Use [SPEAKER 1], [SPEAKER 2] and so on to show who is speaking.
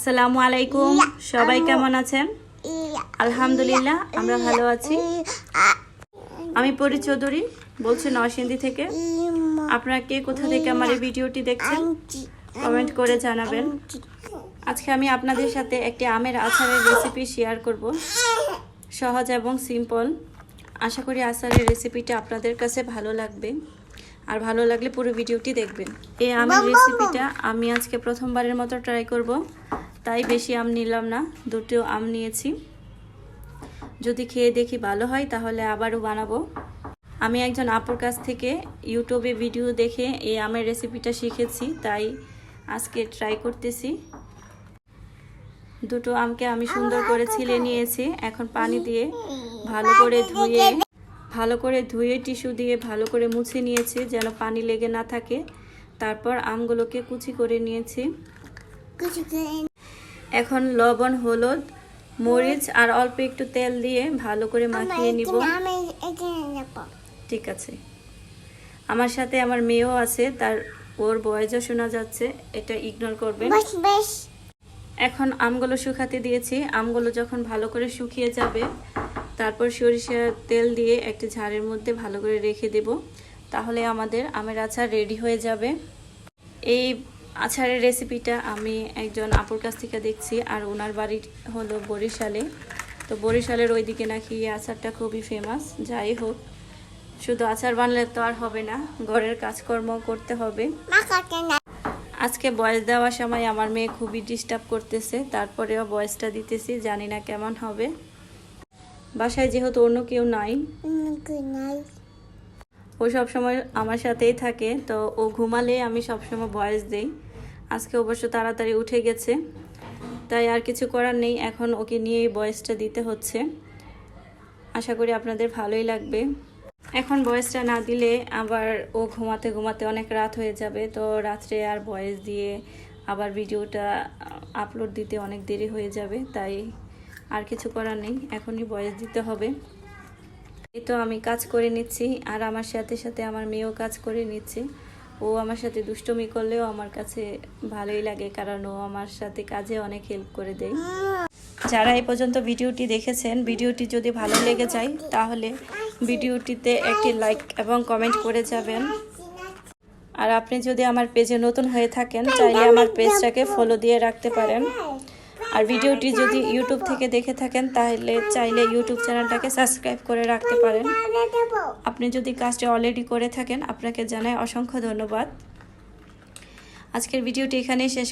[SPEAKER 1] আসসালামু আলাইকুম, সবাই কেমন আছেন? আলহামদুলিল্লাহ, আমরা ভালো আছি। আমি পরি চৌধুরী বলছি নরসিংদী থেকে। আপনারা কে কোথা থেকে আমার এই ভিডিওটি দেখছেন কমেন্ট করে জানাবেন। আজকে আমি আপনাদের সাথে একটি আমের আচারের রেসিপি শেয়ার করব, সহজ এবং সিম্পল। আশা করি আচারের রেসিপিটা আপনাদের কাছে ভালো লাগবে, আর ভালো লাগলে পুরো ভিডিওটি দেখবেন। এই আমের রেসিপিটা আমি আজকে প্রথমবারের মতো ট্রাই করব, তাই বেশি আম নিলাম না, দুটো আম নিয়েছি। যদি খেয়ে দেখি ভালো হয় তাহলে আবারও বানাবো। আমি একজন আপুর কাছ থেকে ইউটিউবে ভিডিও দেখে এই আমের রেসিপিটা শিখেছি, তাই আজকে ট্রাই করতেছি। দুটো আমকে আমি সুন্দর করে ছিলে নিয়েছি। এখন পানি দিয়ে ভালো করে ধুয়ে টিস্যু দিয়ে ভালো করে মুছে নিয়েছি, যেন পানি লেগে না থাকে। তারপর আমগুলোকে কুচি করে নিয়েছি। এখন লবণ, হলুদ, মরিচ আর অল্প একটু তেল দিয়ে ভালো করে মাখিয়ে নিব। ঠিক আছে। আমার সাথে আমার মেয়েও আছে, ওর ভয়েসও শোনা যাচ্ছে, এটা ইগনোর করবেন। এখন আমগুলো শুকাতে দিয়েছি। আমগুলো যখন ভালো করে শুকিয়ে যাবে, তারপর সরিষার তেল দিয়ে একটি ঝাড়ের মধ্যে ভালো করে রেখে দেব। তাহলে আমাদের আমের আচার রেডি হয়ে যাবে। এই আচারের রেসিপিটা আমি একজন আপুর কাছ থেকে দেখছি, আর ওনার বাড়ি হলো বরিশালে। তো বরিশালের ওইদিকে নাকি এই আচারটা খুবই ফেমাস। যাই হোক, শুধু আচার বানালে তো আর হবে না, ঘরের কাজকর্ম করতে হবে। আজকে ভয়েস দেওয়ার সময় আমার মেয়ে খুবই ডিস্টার্ব করতেছে, তারপরেও ভয়েসটা দিতেছি, জানি না কেমন হবে। বাসায় যেহেতু অন্য কেউ নাই, ও সবসময় আমার সাথেই থাকে, তো ও ঘুমালে আমি সবসময় ভয়েস দেই। আজকে অবশ্য তাড়াতাড়ি উঠে গেছে, তাই আর কিছু করার নেই, এখন ওকে নিয়েই ভয়েসটা দিতে হচ্ছে। আশা করি আপনাদের ভালোই লাগবে। এখন ভয়েসটা না দিলে আবার ও ঘুমাতে ঘুমাতে অনেক রাত হয়ে যাবে, তো রাত্রে আর ভয়েস দিয়ে আবার ভিডিওটা আপলোড দিতে অনেক দেরি হয়ে যাবে, তাই আর কিছু করার নেই, এখনই ভয়েস দিতে হবে। এই তো আমি কাজ করে নিচ্ছি, আর আমার সাথে সাথে আমার মেয়েও কাজ করে নিচ্ছে। ও আমার সাথে দুষ্টুমি করলেও আমার কাছে ভালোই লাগে, কারণ ও আমার সাথে কাজে অনেক হেল্প করে দেয়। যারা এই পর্যন্ত ভিডিওটি দেখেছেন, ভিডিওটি যদি ভালো লেগে যায় তাহলে ভিডিওটিতে একটি লাইক এবং কমেন্ট করে যাবেন। আর আপনি যদি আমার পেজে নতুন হয়ে থাকেন, চাইলে আমার পেজটাকে ফলো দিয়ে রাখতে পারেন। আর ভিডিওটি যদি ইউটিউব থেকে দেখে থাকেন, তাহলে চাইলে ইউটিউব চ্যানেলটাকে সাবস্ক্রাইব করে রাখতে পারেন। আপনি যদি কাজটা অলরেডি করে থাকেন, আপনাকে জানাই অসংখ্য ধন্যবাদ। আজকের ভিডিওটি এখানেই শেষ।